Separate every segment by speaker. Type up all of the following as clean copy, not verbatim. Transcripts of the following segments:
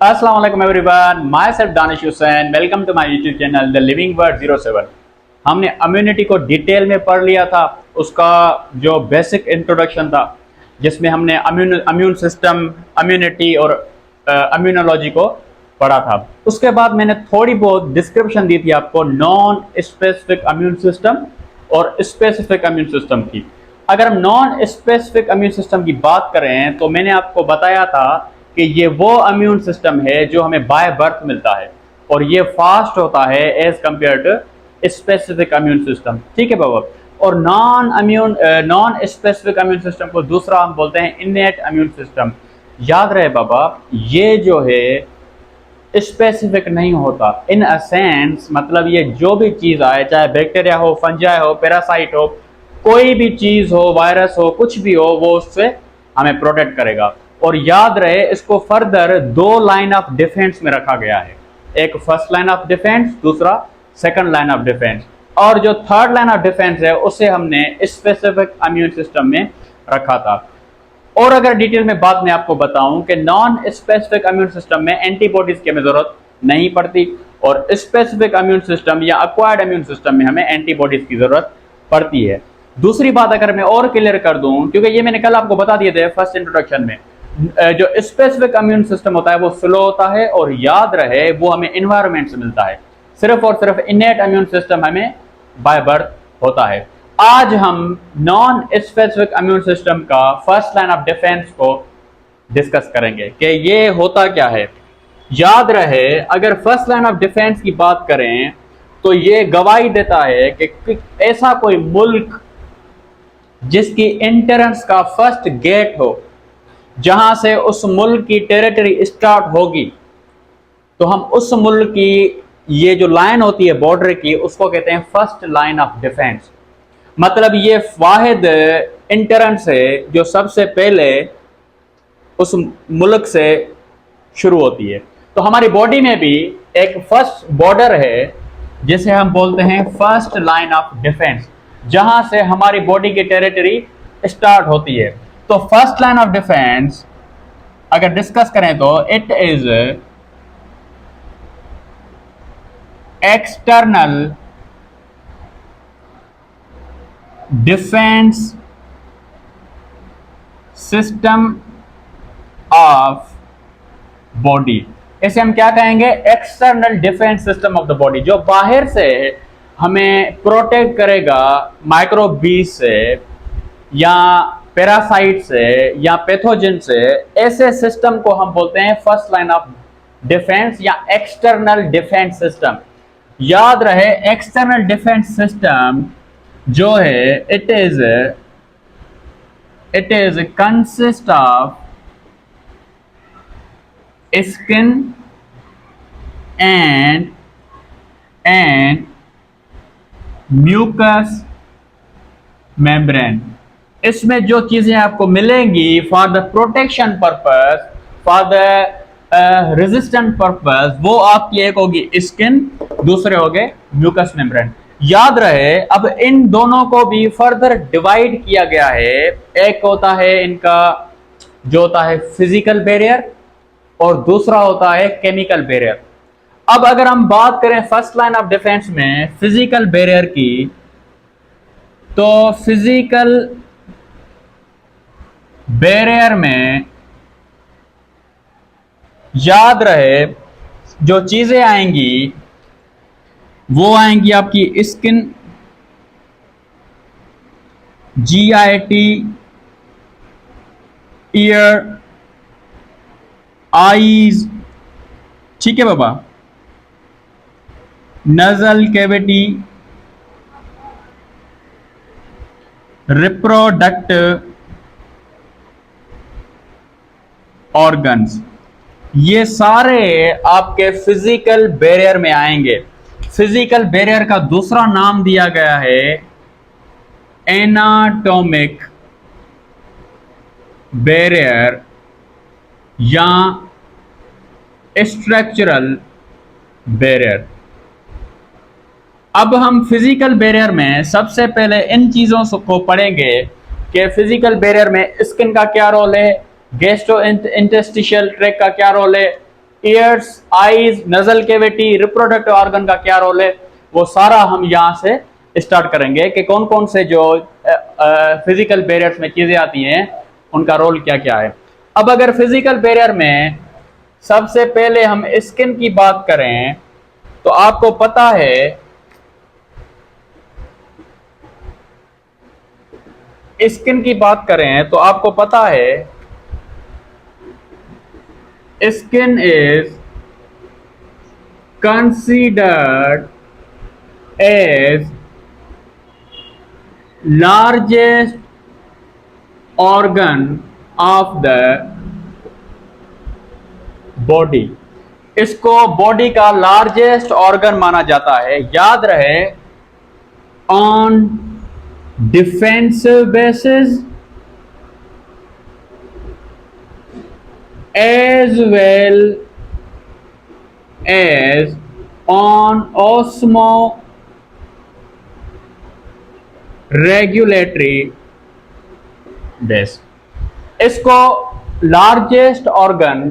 Speaker 1: अस्सलाम वालेकुम everyone, myself Danish Hussain. Welcome to my YouTube channel the living word 07। हमने immunity को डिटेल में पढ़ लिया था। उसका जो बेसिक इंट्रोडक्शन था जिसमें हमने इम्यून सिस्टम, इम्यूनिटी और इम्यूनोलॉजी को पढ़ा था। उसके बाद मैंने थोड़ी बहुत डिस्क्रिप्शन दी थी आपको नॉन स्पेसिफिक इम्यून सिस्टम और स्पेसिफिक इम्यून सिस्टम की। अगर हम नॉन स्पेसिफिक इम्यून सिस्टम की बात करें तो मैंने आपको बताया था कि ये वो इम्यून सिस्टम है जो हमें बाय बर्थ मिलता है और ये फास्ट होता है as compare to specific immune system. ठीक है बाबा। और नॉन स्पेसिफिक इम्यून सिस्टम को दूसरा हम बोलते हैं इनेट इम्यून सिस्टम। याद रहे बाबा, ये जो है स्पेसिफिक नहीं होता इन अ सेंस, मतलब ये जो भी चीज आए, चाहे बैक्टीरिया हो, फंजाई हो, पैरासाइट हो, कोई भी चीज हो, वायरस हो, कुछ भी हो, वो उससे हमें प्रोटेक्ट करेगा। और याद रहे इसको फर्दर दो लाइन ऑफ डिफेंस में रखा गया है, एक फर्स्ट लाइन ऑफ डिफेंस, दूसरा सेकंड लाइन ऑफ डिफेंस। और जो थर्ड लाइन ऑफ डिफेंस है उसे हमने स्पेसिफिक इम्यून सिस्टम में रखा था। और अगर डिटेल में बात मैं आपको बताऊं कि नॉन स्पेसिफिक इम्यून सिस्टम में एंटीबॉडीज की हमें जरूरत नहीं पड़ती और स्पेसिफिक इम्यून सिस्टम या एक्वायर्ड इम्यून सिस्टम में हमें एंटीबॉडीज की जरूरत पड़ती है। दूसरी बात अगर मैं और क्लियर कर दूं, क्योंकि ये मैंने कल आपको बता दिए थे फर्स्ट इंट्रोडक्शन में, जो स्पेसिफिक इम्यून सिस्टम होता है वो स्लो होता है और याद रहे वो हमें एनवायरनमेंट से मिलता है। सिर्फ और सिर्फ इनेट इम्यून सिस्टम हमें बाय बर्थ होता है। आज हम नॉन स्पेसिफिक इम्यून सिस्टम का फर्स्ट लाइन ऑफ डिफेंस को डिस्कस करेंगे कि ये होता क्या है। याद रहे अगर फर्स्ट लाइन ऑफ डिफेंस की बात करें तो ये गवाही देता है कि ऐसा कोई मुल्क जिसकी एंट्रेंस का फर्स्ट गेट हो, जहां से उस मुल्क की टेरिटरी स्टार्ट होगी, तो हम उस मुल्क की ये जो लाइन होती है बॉर्डर की, उसको कहते हैं फर्स्ट लाइन ऑफ डिफेंस। मतलब ये वाहिद एंट्रेंस है जो सबसे पहले उस मुल्क से शुरू होती है। तो हमारी बॉडी में भी एक फर्स्ट बॉर्डर है जिसे हम बोलते हैं फर्स्ट लाइन ऑफ डिफेंस, जहां से हमारी बॉडी की टेरिटरी स्टार्ट होती है। तो फर्स्ट लाइन ऑफ डिफेंस अगर डिस्कस करें तो it is external defence system of body. इसे हम क्या कहेंगे? External defence system of the body, जो बाहर से हमें प्रोटेक्ट करेगा माइक्रोबीज से या पैरासाइट से या पैथोजन से। ऐसे सिस्टम को हम बोलते हैं फर्स्ट लाइन ऑफ डिफेंस या एक्सटर्नल डिफेंस सिस्टम। याद रहे एक्सटर्नल डिफेंस सिस्टम जो है it is consist of skin and mucus membrane. इसमें जो चीजें आपको मिलेंगी for the protection purpose, for the resistant purpose, वो आपकी एक होगी स्किन, दूसरे हो गए म्यूकस मेम्ब्रेन। याद रहे अब इन दोनों को भी फर्दर डिवाइड किया गया है। एक होता है इनका जो होता है फिजिकल बैरियर और दूसरा होता है केमिकल बैरियर। अब अगर हम बात करें फर्स्ट लाइन ऑफ डिफेंस में फिजिकल बैरियर की, तो फिजिकल बैरियर में याद रहे जो चीजें आएंगी वो आएंगी आपकी स्किन, GIT, ईयर, आईज, ठीक है बाबा, नजल कैविटी, रिप्रोडक्टिव ऑर्गन्स, ये सारे आपके फिजिकल बैरियर में आएंगे। फिजिकल बैरियर का दूसरा नाम दिया गया है एनाटॉमिक बैरियर या स्ट्रक्चरल बैरियर। अब हम फिजिकल बैरियर में सबसे पहले इन चीजों को पढ़ेंगे कि फिजिकल बैरियर में स्किन का क्या रोल है, गैस्ट्रो इंटेस्टिशियल ट्रैक्ट का क्या रोल है, years, eyes, nasal cavity, reproductive organ का क्या रोल है, वो सारा हम यहाँ से स्टार्ट करेंगे कि कौन कौन से जो फिजिकल बैरियर्स में चीजें आती हैं उनका रोल क्या क्या है। अब अगर फिजिकल बैरियर में सबसे पहले हम स्किन की बात करें तो आपको पता है स्किन की बात करें तो आपको पता है skin is considered as largest organ of the body. इसको बॉडी का लार्जेस्ट ऑर्गन माना जाता है। याद रहे, on defensive basis as well as on osmoregulatory base। इसको लार्जेस्ट ऑर्गन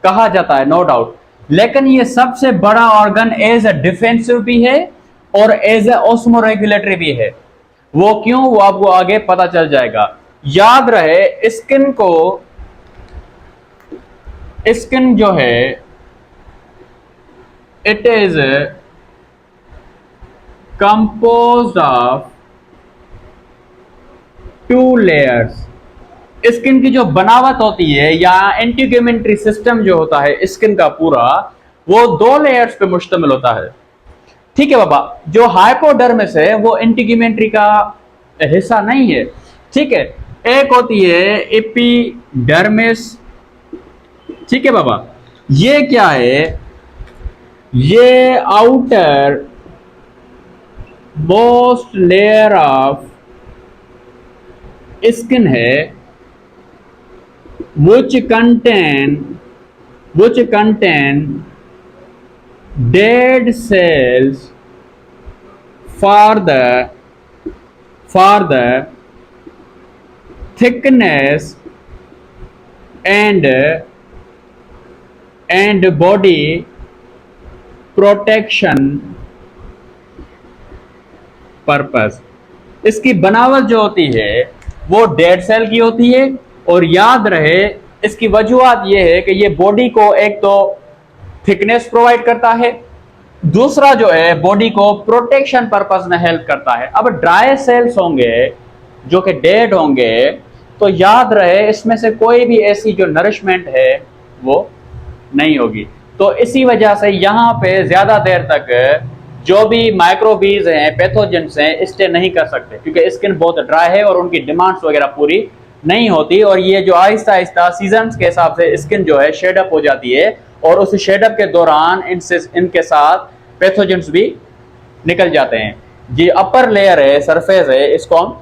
Speaker 1: कहा जाता है, नो डाउट, लेकिन ये सबसे बड़ा ऑर्गन एज ए डिफेंसिव भी है और एज ए ऑस्मोरेगुलेटरी भी है। वो क्यों, वो आपको आगे पता चल जाएगा। याद रहे, स्किन जो है it is composed of 2 layers. Skin की जो बनावट होती है या इंटीग्यूमेंट्री सिस्टम जो होता है स्किन का पूरा, वो 2 लेयर्स पे मुश्तमिल होता है। ठीक है बाबा, जो हाइपोडर्मिस है वो इंटीग्यूमेंट्री का हिस्सा नहीं है। ठीक है, एक होती है एपिडर्मिस। ठीक है बाबा, ये क्या है, ये outer most layer of skin है which contain dead cells for the thickness and body protection purpose। इसकी बनावट जो होती है वो डेड सेल की होती है। और याद रहे, इसकी वजूहत ये है कि ये बॉडी को एक तो थिकनेस प्रोवाइड करता है, दूसरा जो है बॉडी को प्रोटेक्शन पर्पस में हेल्प करता है। अब ड्राई सेल्स होंगे जो कि डेड होंगे, तो याद रहे इसमें से कोई भी ऐसी जो नरिशमेंट है वो नहीं होगी। तो इसी वजह से यहाँ पे ज्यादा देर तक जो भी माइक्रोबीज हैं, पैथोजेंस हैं, स्टे नहीं कर सकते, क्योंकि स्किन बहुत ड्राई है और उनकी डिमांड्स वगैरह पूरी नहीं होती। और ये जो आहिस्ता आहिस्ता सीजन्स के हिसाब से स्किन जो है शेडअप हो जाती है, और उस शेडअप के दौरान इनके साथ पैथोजेंस भी निकल जाते हैं। ये अपर लेयर है, सरफेस है, इसको हम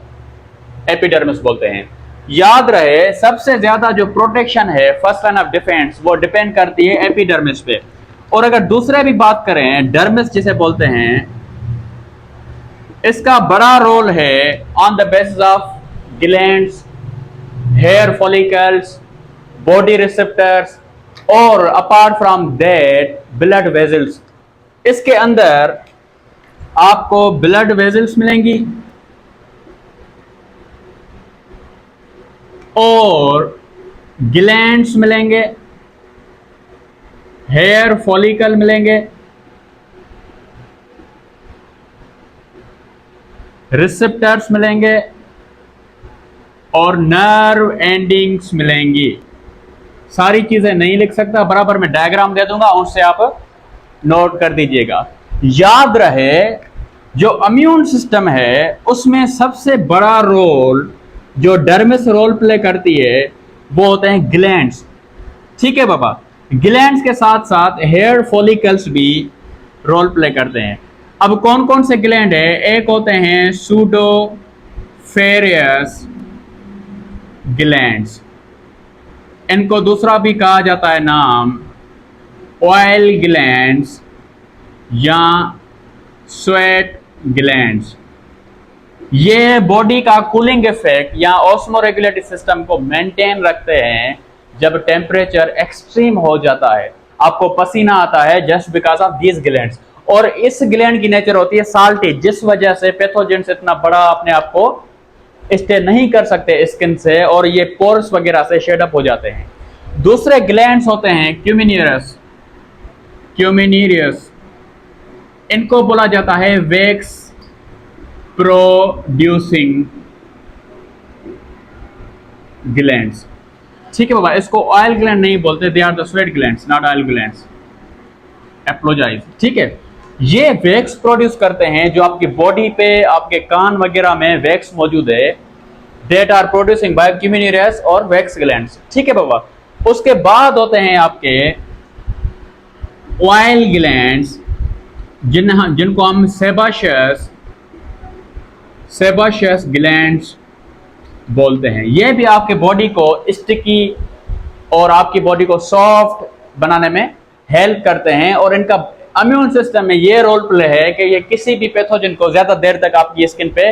Speaker 1: एपिडर्मिस बोलते हैं। याद रहे, सबसे ज्यादा जो प्रोटेक्शन है, फर्स्ट लाइन ऑफ डिफेंस, वो डिपेंड करती है एपिडर्मिस पे। और अगर दूसरे भी बात करें, डर्मिस जिसे बोलते हैं, इसका बड़ा रोल है on the basis of glands, hair follicles, body receptors और apart from that blood vessels. इसके अंदर आपको ब्लड वेजल्स मिलेंगी और ग्लैंड्स मिलेंगे, हेयर फॉलिकल मिलेंगे, रिसेप्टर्स मिलेंगे और नर्व एंडिंग्स मिलेंगी। सारी चीजें नहीं लिख सकता, बराबर में डायग्राम दे दूंगा, उससे आप नोट कर दीजिएगा। याद रहे, जो इम्यून सिस्टम है उसमें सबसे बड़ा रोल जो डर्मिस रोल प्ले करती है वो होते हैं ग्लैंड्स। ठीक है बाबा, ग्लैंड्स के साथ साथ हेयर फॉलिकल्स भी रोल प्ले करते हैं। अब कौन कौन से ग्लैंड है, एक होते हैं सूडोफेरियस ग्लैंड्स, इनको दूसरा भी कहा जाता है नाम ऑयल ग्लैंड्स या स्वेट ग्लैंड्स। ये बॉडी का कूलिंग इफेक्ट या ऑस्मोरेगुलेटरी सिस्टम को मेंटेन रखते हैं जब टेम्परेचर एक्सट्रीम हो जाता है। आपको पसीना आता है just because of these glands. और इस ग्लैंड की नेचर होती है साल्टी, जिस वजह से पैथोजेंस इतना बड़ा अपने आप को स्टे नहीं कर सकते स्किन से और ये पोर्स वगैरह से शेड अप हो जाते हैं। दूसरे ग्लैंड्स होते हैं क्यूमिनियरस, क्यूमिनियरस, इनको बोला जाता है वैक्स प्रोड्यूसिंग ग्लैंड्स। ठीक है बाबा, इसको ऑयल ग्लैंड नहीं बोलते, they are the sweat glands not oil glands, apologies. ठीक है, ये वैक्स प्रोड्यूस करते हैं जो आपकी बॉडी पे, आपके कान वगैरह में वैक्स मौजूद है, देट आर प्रोड्यूसिंग बाय क्यूमिनियरस और वैक्स ग्लैंड्स। ठीक है बाबा, उसके बाद होते हैं आपके ऑयल ग्लैंड्स जिनको हम सेबाशियस ग्लैंड्स बोलते हैं। ये भी आपके बॉडी को स्टिकी और आपकी बॉडी को सॉफ्ट बनाने में हेल्प करते हैं और इनका इम्यून सिस्टम में ये रोल प्ले है कि ये किसी भी पैथोजन को ज्यादा देर तक आपकी स्किन पे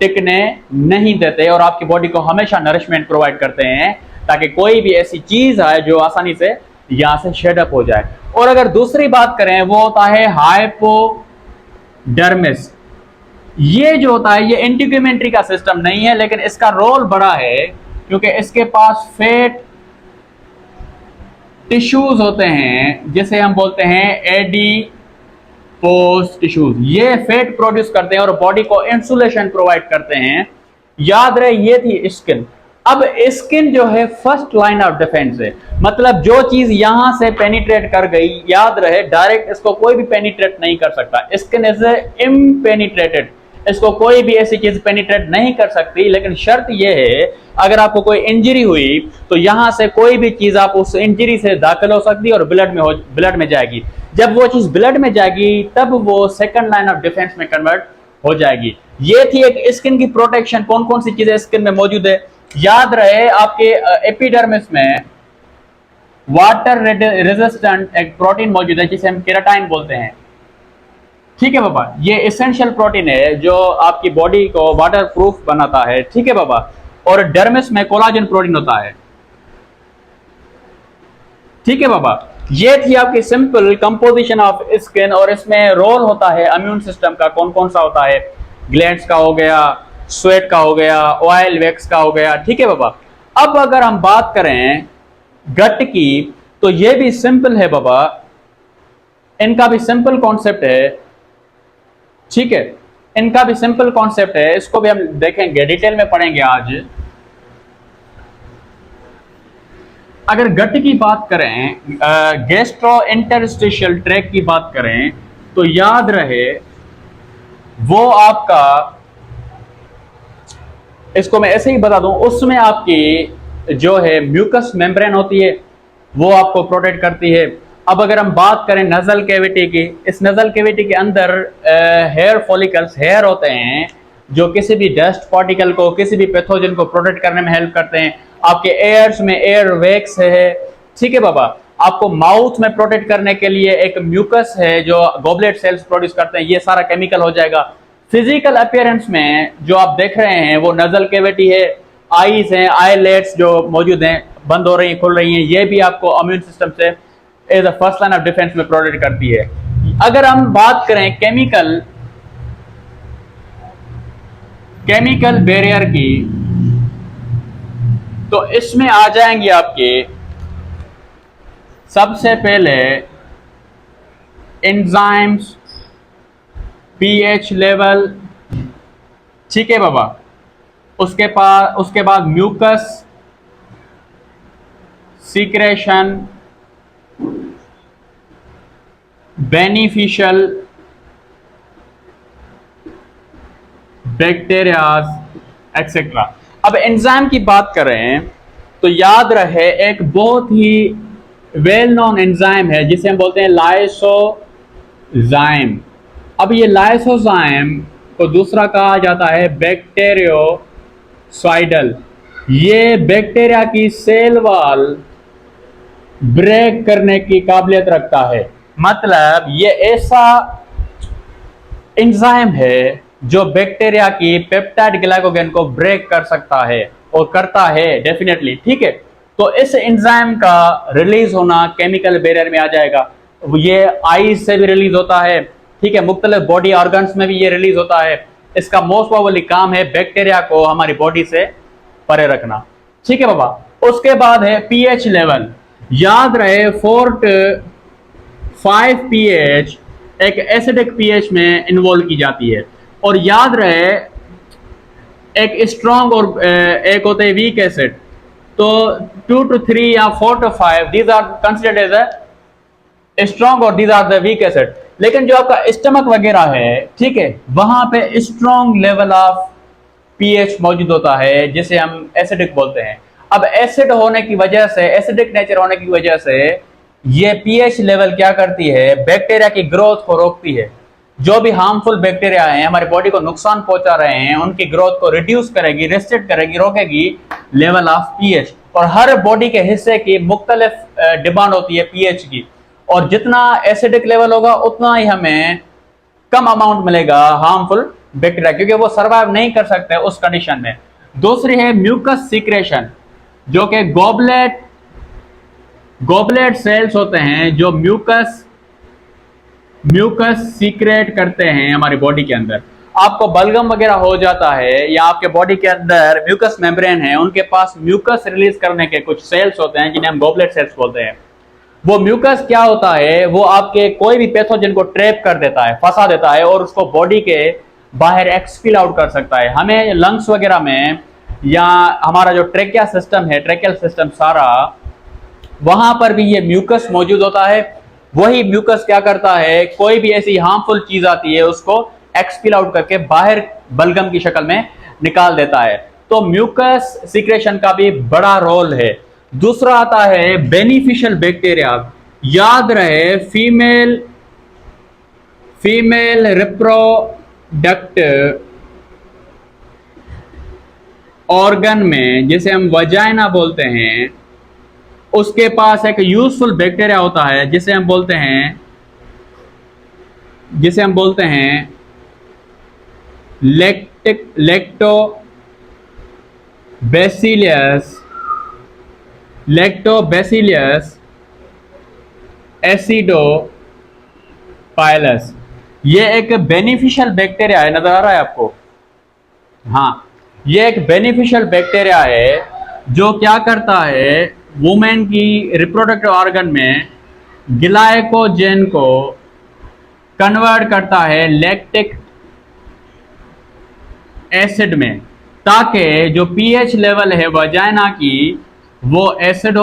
Speaker 1: टिकने नहीं देते और आपकी बॉडी को हमेशा नरिशमेंट प्रोवाइड करते हैं ताकि कोई भी ऐसी चीज आए जो आसानी से यहां से शेड अप हो जाए। और अगर दूसरी बात करें वो होता है हाइपोडर्मिस। ये जो होता है ये एंटीग्यूमेंट्री का सिस्टम नहीं है, लेकिन इसका रोल बड़ा है क्योंकि इसके पास फैट टिश्यूज होते हैं जिसे हम बोलते हैं एडिपोज टिश्यूज। ये फैट प्रोड्यूस करते हैं और बॉडी को इंसुलेशन प्रोवाइड करते हैं। याद रहे ये थी स्किन। अब स्किन जो है फर्स्ट लाइन ऑफ डिफेंस है, मतलब जो चीज यहां से पेनिट्रेट कर गई, याद रहे डायरेक्ट इसको कोई भी पेनिट्रेट नहीं कर सकता। स्किन इज इम्पेनिट्रेटेड, इसको कोई भी ऐसी चीज पेनिट्रेट नहीं कर सकती, लेकिन शर्त यह है अगर आपको कोई इंजरी हुई तो यहां से कोई भी चीज आप उस इंजरी से दाखिल हो सकती है और ब्लड में जाएगी। जब वो चीज ब्लड में जाएगी तब वो सेकंड लाइन ऑफ डिफेंस में कन्वर्ट हो जाएगी। ये थी एक स्किन की प्रोटेक्शन। कौन कौन सी चीजें स्किन में मौजूद है, याद रहे आपके एपिडर्मिस में वाटर रेजिस्टेंट एक प्रोटीन मौजूद है जिसे हम केराटिन बोलते हैं। ठीक है बाबा, ये एसेंशियल प्रोटीन है जो आपकी बॉडी को वाटर प्रूफ बनाता है। ठीक है बाबा, और डर्मिस में कोलाजन प्रोटीन होता है। ठीक है बाबा, ये थी आपकी सिंपल कंपोजिशन ऑफ स्किन और इसमें रोल होता है इम्यून सिस्टम का। कौन कौन सा होता है, ग्लैंड्स का हो गया, स्वेट का हो गया, ऑयल वैक्स का हो गया। ठीक है बाबा, अब अगर हम बात करें गट की तो ये भी सिंपल है बाबा, इनका भी सिंपल कॉन्सेप्ट है। ठीक है, इनका भी सिंपल कॉन्सेप्ट है, इसको भी हम देखेंगे, डिटेल में पढ़ेंगे आज। अगर गट की बात करें, गैस्ट्रो इंटरस्टिशियल ट्रैक्ट की बात करें तो याद रहे वो आपका, इसको मैं ऐसे ही बता दूं, उसमें आपकी जो है म्यूकस मेम्ब्रेन होती है वो आपको प्रोटेक्ट करती है। अब अगर हम बात करें नजल कैविटी की, इस नजल कैविटी के अंदर हेयर फॉलिकल्स, हेयर होते हैं जो किसी भी डस्ट पार्टिकल को, किसी भी पैथोजन को प्रोटेक्ट करने में हेल्प करते हैं। आपके एयर्स में एयर वैक्स है। ठीक है बाबा, आपको माउथ में प्रोटेक्ट करने के लिए एक म्यूकस है जो गॉबलेट सेल्स प्रोड्यूस करते हैं, ये सारा केमिकल हो जाएगा। फिजिकल अपीयरेंस में जो आप देख रहे हैं वो नजल कैविटी है, आईज हैं, आईलेट्स जो मौजूद हैं, बंद हो रही हैं, खुल रही हैं, ये भी आपको इम्यून सिस्टम से as a first line of defence में प्रोटेक्ट करती है। अगर हम बात करें केमिकल बैरियर की तो इसमें आ जाएंगे आपके सबसे पहले एंजाइम्स, पीएच लेवल। ठीक है बाबा, उसके बाद mucus secretion, beneficial bacterias etcetera. अब एंजाइम की बात करें तो याद रहे एक बहुत ही वेल नोन एंजाइम है जिसे हम बोलते हैं लाइसोजाइम। अब ये लाइसोजाइम को दूसरा कहा जाता है बैक्टीरियोसाइडल। ये बैक्टीरिया की सेल वॉल ब्रेक करने की काबिलियत रखता है, मतलब ये ऐसा एंजाइम है जो बैक्टीरिया की पेप्टाइड ग्लाइकोजेन को ब्रेक कर सकता है और करता है डेफिनेटली। ठीक है, तो इस एंजाइम का रिलीज होना केमिकल बैरियर में आ जाएगा। ये आईज से भी रिलीज होता है, ठीक है, मुख्तलिफ बॉडी ऑर्गन्स में भी ये रिलीज होता है। इसका मोस्ट प्रोबेबली काम है बैक्टीरिया को हमारी बॉडी से परे रखना, ठीक है बाबा। उसके बाद है पीएच लेवल। याद रहे 4 to 5 पीएच एक एसिडिक पीएच में इन्वॉल्व की जाती है, और याद रहे एक स्ट्रॉन्ग और एक होते हैं वीक एसिड। तो 2 to 3 या 4 to 5 these are considered as a strong और these are the weak acid. लेकिन जो आपका स्टमक वगैरह है, ठीक है, वहां पे स्ट्रॉन्ग लेवल ऑफ पीएच मौजूद होता है जिसे हम एसिडिक बोलते हैं। अब एसिड होने की वजह से, एसिडिक नेचर होने की वजह से ये पीएच लेवल क्या करती है, बैक्टीरिया की ग्रोथ को रोकती है। जो भी हार्मफुल बैक्टीरिया हैं हमारी बॉडी को नुकसान पहुंचा रहे हैं, उनकी ग्रोथ को रिड्यूस करेगी, रिस्ट्रिक्ट करेगी, रोकेगी लेवल ऑफ पीएच। और हर बॉडी के हिस्से की मुख्तलिफ डिमांड होती है पीएच की, और जितना एसिडिक लेवल होगा उतना ही हमें कम अमाउंट मिलेगा हार्मफुल बैक्टीरिया, क्योंकि वो सर्वाइव नहीं कर सकते उस कंडीशन में। दूसरी है म्यूकस सीक्रेशन, जो कि गॉबलेट सेल्स होते हैं जो म्यूकस सीक्रेट करते हैं हमारी बॉडी के अंदर। आपको बलगम वगैरह हो जाता है या आपके बॉडी के अंदर म्यूकस मेम्ब्रेन है, उनके पास म्यूकस रिलीज करने के कुछ सेल्स होते हैं जिन्हें हम गॉबलेट सेल्स बोलते हैं। वो म्यूकस क्या होता है, वो आपके कोई भी पैथोजन को ट्रैप कर देता है, फंसा देता है, और उसको बॉडी के बाहर एक्सपील आउट कर सकता है। हमें लंग्स वगैरह में या हमारा जो ट्रेकिया सिस्टम है, ट्रेकियल सिस्टम सारा, वहां पर भी ये म्यूकस मौजूद होता है। वही म्यूकस क्या करता है, कोई भी ऐसी हार्मफुल चीज आती है उसको एक्सपील आउट करके बाहर बलगम की शक्ल में निकाल देता है। तो म्यूकस सीक्रेशन का भी बड़ा रोल है। दूसरा आता है बेनिफिशियल बैक्टीरिया। याद रहे फीमेल रिप्रोडक्ट ऑर्गन में, जिसे हम वजाइना बोलते हैं, उसके पास एक यूजफुल बैक्टीरिया होता है जिसे हम बोलते हैं लैक्टोबैसिलियस एसिडोपाइलस। ये एक बेनिफिशियल बैक्टीरिया है, नजर आ रहा है आपको? हाँ, ये एक बेनिफिशियल बैक्टीरिया है जो क्या करता है, वुमेन की रिप्रोडक्टिव ऑर्गन में ग्लाइकोजन को कन्वर्ट करता है लैक्टिक एसिड में, ताकि जो पीएच लेवल है वजाइना की वो एसिडिक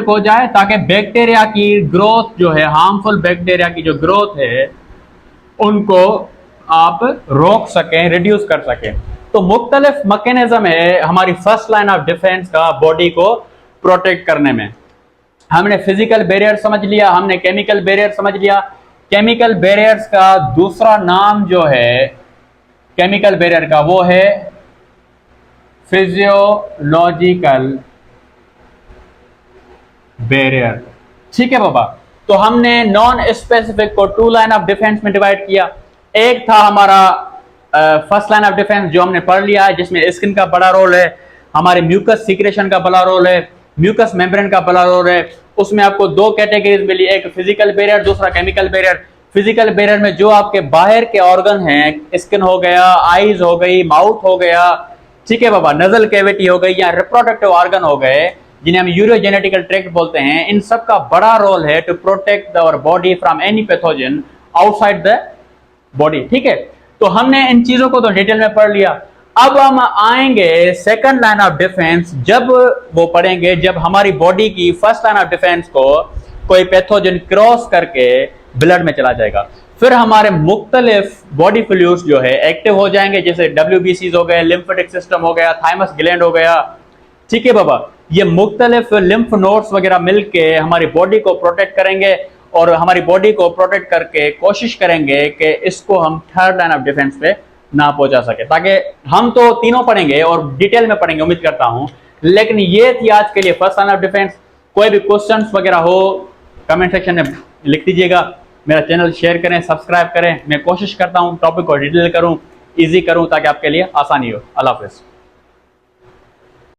Speaker 1: हो जाए, ताकि बैक्टीरिया की ग्रोथ जो है, हार्मफुल बैक्टीरिया की जो ग्रोथ है, उनको आप रोक सकें, रिड्यूस कर सकें। तो मुख्तलिफ मैकेनिज्म है हमारी फर्स्ट लाइन ऑफ डिफेंस का बॉडी को प्रोटेक्ट करने में। हमने फिजिकल बैरियर समझ लिया, हमने केमिकल बैरियर समझ लिया। केमिकल बैरियर्स का दूसरा नाम जो है केमिकल बैरियर का, वो है फिजियोलॉजिकल बैरियर, ठीक है बाबा। तो हमने नॉन स्पेसिफिक को 2 लाइन ऑफ डिफेंस में डिवाइड किया। एक था हमारा फर्स्ट लाइन ऑफ डिफेंस जो हमने पढ़ लिया है, जिसमें स्किन का बड़ा रोल है, हमारे म्यूकस सीक्रेशन का बड़ा रोल है, म्यूकस मेम्ब्रेन का बड़ा रोल है। उसमें आपको 2 कैटेगरीज मिली, एक फिजिकल बैरियर, दूसरा केमिकल बैरियर। फिजिकल बैरियर में जो आपके बाहर के ऑर्गन हैं, स्किन हो गया, आईज हो गई, माउथ हो गया, ठीक है बाबा, नजल कैविटी हो गई, या रिप्रोडक्टिव ऑर्गन हो गए जिन्हें हम यूरोजेनेटिकल ट्रैक्ट बोलते हैं, इन सब का बड़ा रोल है to protect our body from any pathogen outside the body, ठीक है। तो हमने इन चीजों को तो डिटेल में पढ़ लिया। अब हम आएंगे सेकंड लाइन ऑफ डिफेंस, जब वो पढ़ेंगे जब हमारी बॉडी की फर्स्ट लाइन ऑफ डिफेंस को कोई पैथोजन क्रॉस करके ब्लड में चला जाएगा। फिर हमारे मुख्तलिफ बॉडी फ्लूइड्स जो है एक्टिव हो जाएंगे, जैसे WBCs हो गए, लिम्फेटिक सिस्टम हो गया, थाइमस ग्लैंड हो गया, ठीक है बाबा। ये मुख्तलिफ लिम्फ नोड्स वगैरह मिलके हमारी बॉडी को प्रोटेक्ट करेंगे, और हमारी बॉडी को प्रोटेक्ट करके कोशिश करेंगे कि इसको हम थर्ड लाइन ऑफ डिफेंस पे ना पहुंचा सके। ताकि हम तो तीनों पढ़ेंगे और डिटेल में पढ़ेंगे, उम्मीद करता हूं, लेकिन ये थी आज के लिए फर्स्ट लाइन ऑफ डिफेंस। कोई भी क्वेश्चंस वगैरह हो कमेंट सेक्शन में लिख दीजिएगा। मेरा चैनल शेयर करें, सब्सक्राइब करें। मैं कोशिश करता हूं टॉपिक को डिटेल करूं, इजी करूं, ताकि आपके लिए आसानी हो। अल्लाह हाफिज़।